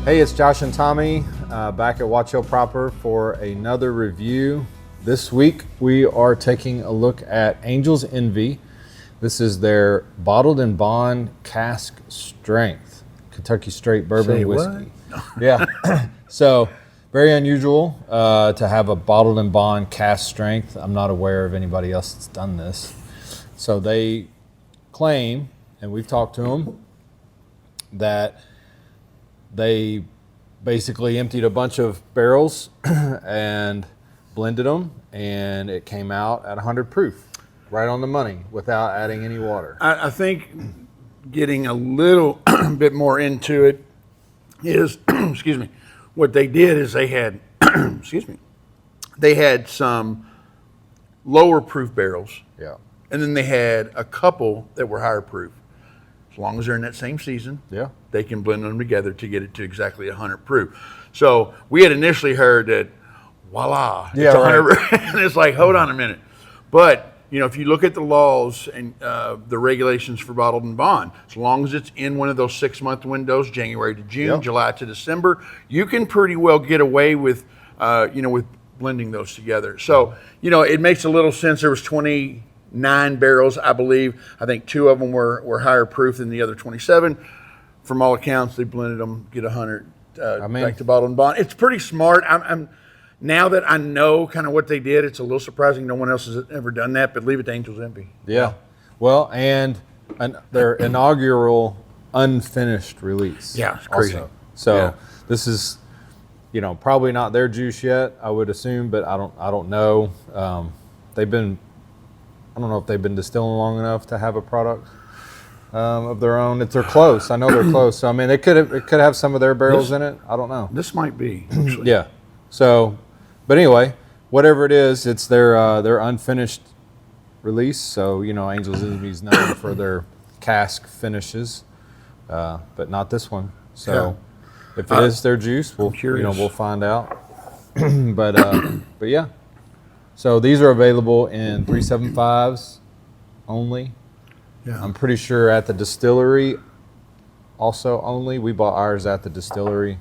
Hey, it's Josh and Tommy back at Watch Hill Proper for another review. This week we are taking a look at Angel's Envy. This is their bottled in bond cask strength Kentucky straight bourbon whiskey. Yeah, so very unusual to have a bottled in bond cask strength. I'm not aware of anybody else that's done this. So they claim, and we've talked to them, that they basically emptied a bunch of barrels and blended them, and it came out at 100 proof, right on the money, without adding any water. I think getting a little bit more into it is, excuse me, what they did is they had, excuse me, they had some lower proof barrels, Yeah. and then they had a couple that were higher proof. As long as they're in that same season, Yeah. they can blend them together to get it to exactly 100 proof. So we had initially heard that, voila, Yeah, it's 100 right. and it's like, hold on a minute. But, you know, if you look at the laws and the regulations for bottled and bond, as long as it's in one of those 6-month windows, January to June, Yep. July to December, you can pretty well get away with, with blending those together. So, you know, it makes a little sense. There was 29 barrels, I believe. I think 2 of them were higher proof than the other 27. From all accounts, they blended them, get 100 back to bottled and bond. It's pretty smart. I'm now that I know kind of what they did, it's a little surprising no one else has ever done that, but leave it to Angel's Envy. Yeah. Well, and their inaugural unfinished release. Yeah, it's crazy. Also. So Yeah. this is, you know, probably not their juice yet, I would assume, but I don't know. I don't know if they've been distilling long enough to have a product of their own. They're close. I know they're close. So I mean, it could have some of their barrels in it. I don't know. This might be, actually. Yeah. So, but anyway, whatever it is, it's their unfinished release. So you know, Angel's Envy is known for their cask finishes, but not this one. So if it is their juice, we'll find out. but yeah. So these are available in 375s only. Yeah. I'm pretty sure at the distillery also only. We bought ours at the distillery.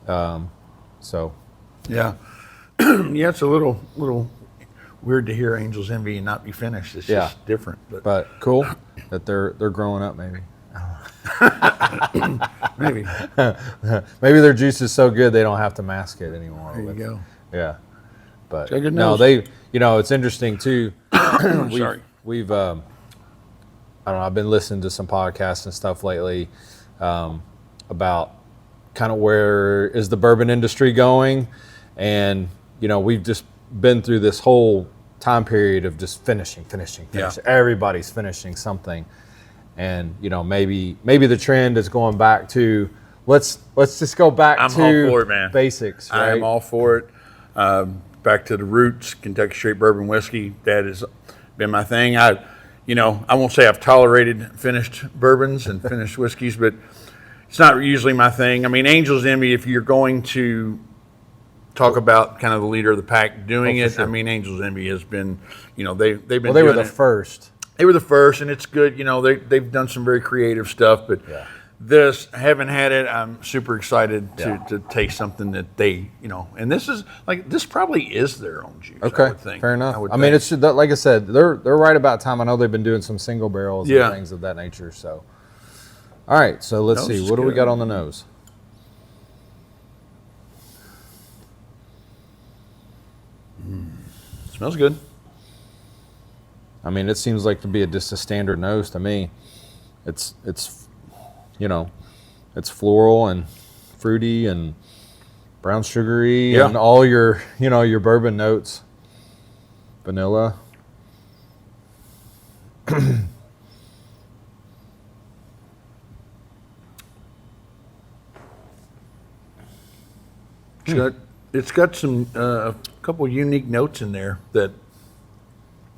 So. Yeah. Yeah, it's a little weird to hear Angel's Envy and not be finished. It's just different. But cool that they're growing up maybe. Maybe. Maybe their juice is so good they don't have to mask it anymore. There you go. Yeah. But Good no, news. it's interesting too. Sorry. We've I don't know, I've been listening to some podcasts and stuff lately about kind of where is the bourbon industry going, and you know, we've just been through this whole time period of just finishing. Yeah. Everybody's finishing something, and you know, maybe the trend is going back to let's just go back I'm to all for it, man. basics. Right? I am all for it. Back to the roots, Kentucky straight bourbon whiskey. That has been my thing. I won't say I've tolerated finished bourbons and finished whiskeys, but it's not usually my thing. I mean, Angel's Envy, if you're going to talk about kind of the leader of the pack doing it, sure. I mean, Angel's Envy has been, you know, they've been. Well, they were doing the it. first. They were the first, and it's good. You know, they've done some very creative stuff, but. Yeah. This, I haven't had it. I'm super excited to taste something that they, you know, and this probably is their own juice. Okay, I would think. fair enough. would I mean, think. it's like I said, they're right about time. I know they've been doing some single barrels Yeah. and things of that nature. So, all right. So let's Nose see. is What do we good. got on the nose? Smells good. I mean, it seems like to be just a standard nose to me. It's you know, it's floral and fruity and brown sugary and all your your bourbon notes. Vanilla. It's got some a couple unique notes in there that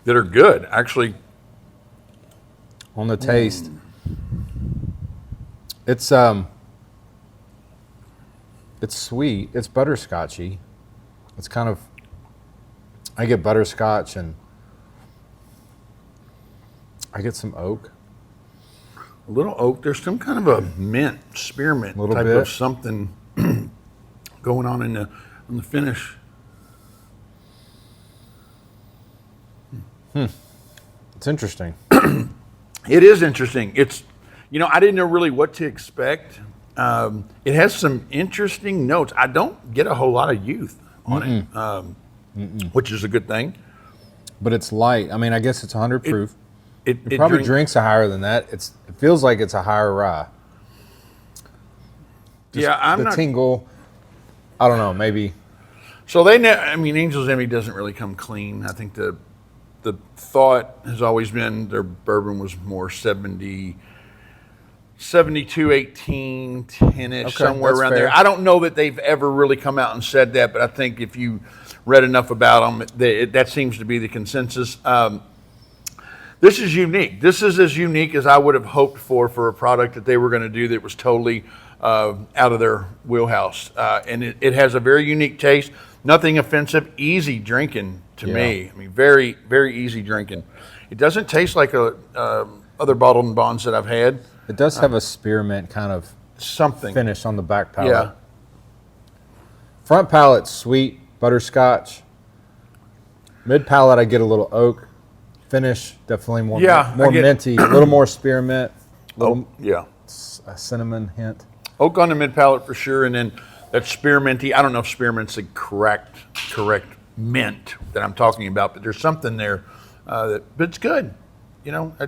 are good. Actually, On the taste, it's sweet. It's butterscotchy. It's kind of, I get butterscotch and I get some oak. A little oak. There's some kind of a mint, spearmint Little type bit. of something going on in the finish. It's interesting. It is interesting. It's, I didn't know really what to expect. It has some interesting notes. I don't get a whole lot of youth on it, which is a good thing. But it's light. I mean, I guess it's 100 proof. It probably drinks a higher than that. It feels like it's a higher rye. Just I'm not tingle. I don't know. Maybe. So Angel's Envy doesn't really come clean. I think the thought has always been their bourbon was more 72, 18, 10-ish, somewhere around there. I don't know that they've ever really come out and said that, but I think if you read enough about them, that seems to be the consensus. This is unique. This is as unique as I would have hoped for a product that they were going to do that was totally out of their wheelhouse. And it has a very unique taste. Nothing offensive, easy drinking to me. I mean, very, very easy drinking. It doesn't taste like other bottled and bonds that I've had. It does have a spearmint kind of something finish on the back palate. Yeah. Front palate, sweet, butterscotch. Mid palate, I get a little oak. Finish, definitely more minty, a little more spearmint, a cinnamon hint. Oak on the mid palate for sure, and then that spearminty. I don't know if spearmint's the correct mint that I'm talking about, but there's something there but it's good. I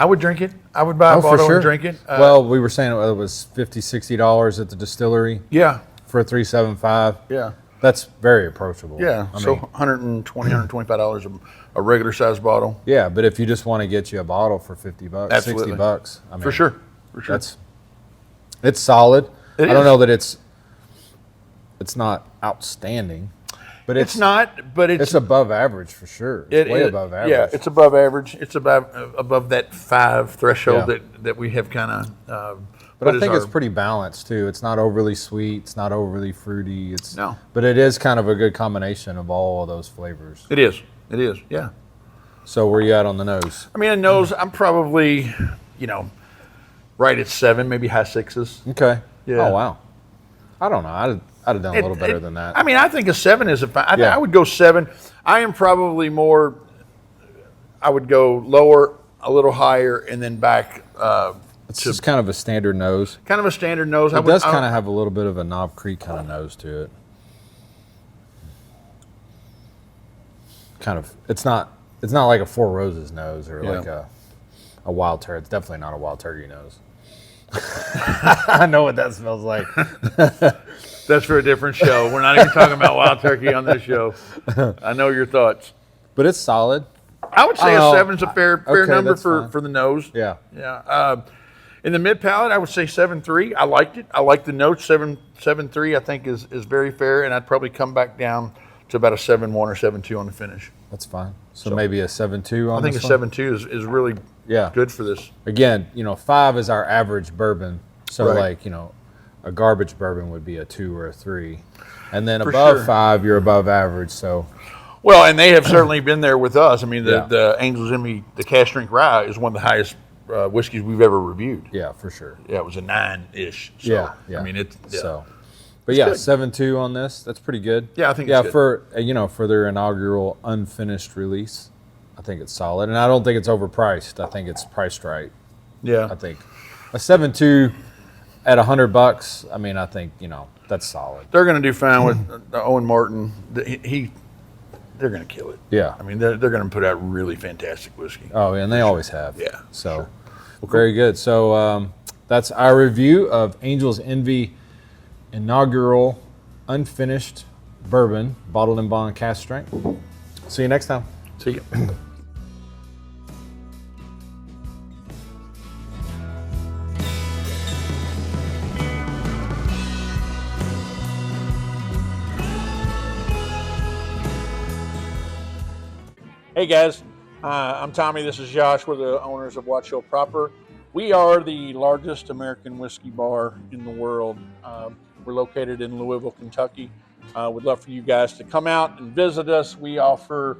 would drink it. I would buy a bottle and drink it. Well, we were saying it was $50, $60 at the distillery. Yeah. For a $375. Yeah. That's very approachable. Yeah. So $120, $125 a regular size bottle. Yeah, but if you just want to get you a bottle for $50, Absolutely. $60, I mean, for sure. It's solid. I don't is. know that it's not outstanding. But it's not, but it's above average for sure. It's way above average. Yeah, it's above average. It's above that 5 threshold that we have kind of. But I think it's pretty balanced too. It's not overly sweet. It's not overly fruity. No. But it is kind of a good combination of all of those flavors. It is. Yeah. So where you at on the nose? I mean, a nose, I'm probably, right at 7, maybe high 6s. Okay. Yeah. Oh wow. I don't know. I'd have done a little better than that. I mean, I think a 7 is a fine. I would go 7. I am probably more. I would go lower, a little higher, and then back. It's just kind of a standard nose. Kind of a standard nose. It does kind of have a little bit of a Knob Creek kind of nose to it. Kind of. It's not like a Four Roses nose or like a Wild Turkey. It's definitely not a Wild Turkey nose. I know what that smells like. That's for a different show. We're not even talking about Wild Turkey on this show. I know your thoughts. But it's solid. I would say a 7 is a fair number for the nose. Yeah. Yeah. In the mid palate, I would say 7.3. I liked it. I like the notes. 7.3 I think is very fair, and I'd probably come back down to about a 7.1 or 7.2 on the finich. That's fine. So maybe a 7.2 on I think this a one? 7.2 is really good for this. Again, 5 is our average bourbon. So a garbage bourbon would be a 2 or a 3. And then above 5, you're above average. So, well, and they have certainly been there with us. I mean, the Angel's Envy, the Cask Strength Rye is one of the highest whiskeys we've ever reviewed. Yeah, for sure. Yeah, it was a 9-ish. So, yeah. I mean, it's so. But yeah, 7.2 on this. That's pretty good. Yeah, I think it's good. for their inaugural unfinished release, I think it's solid, and I don't think it's overpriced. I think it's priced right. Yeah, I think a 7.2 at $100. I mean, I think that's solid. They're going to do fine with Owen Martin. They're going to kill it. Yeah, I mean, they're going to put out really fantastic whiskey. Oh, and they always have. Yeah. So, very good. So that's our review of Angel's Envy inaugural unfinished bourbon, bottled and bond cask strength. See you next time. See you. Hey guys, I'm Tommy. This is Josh. We're the owners of Watch Hill Proper. We are the largest American whiskey bar in the world. We're located in Louisville, Kentucky. We'd love for you guys to come out and visit us. We offer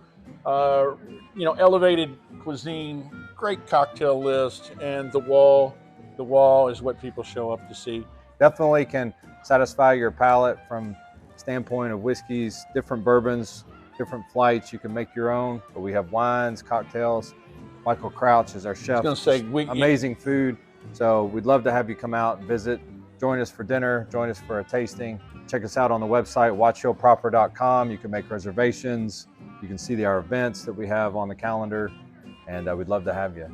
elevated cuisine, great cocktail list, and the wall is what people show up to see. Definitely can satisfy your palate from standpoint of whiskeys, different bourbons, different flights. You can make your own, but we have wines, cocktails. Michael Crouch is our chef. I was going to say, amazing food. So we'd love to have you come out and visit. Join us for dinner, join us for a tasting. Check us out on the website, watchhillproper.com. You can make reservations. You can see our events that we have on the calendar, and we'd love to have you.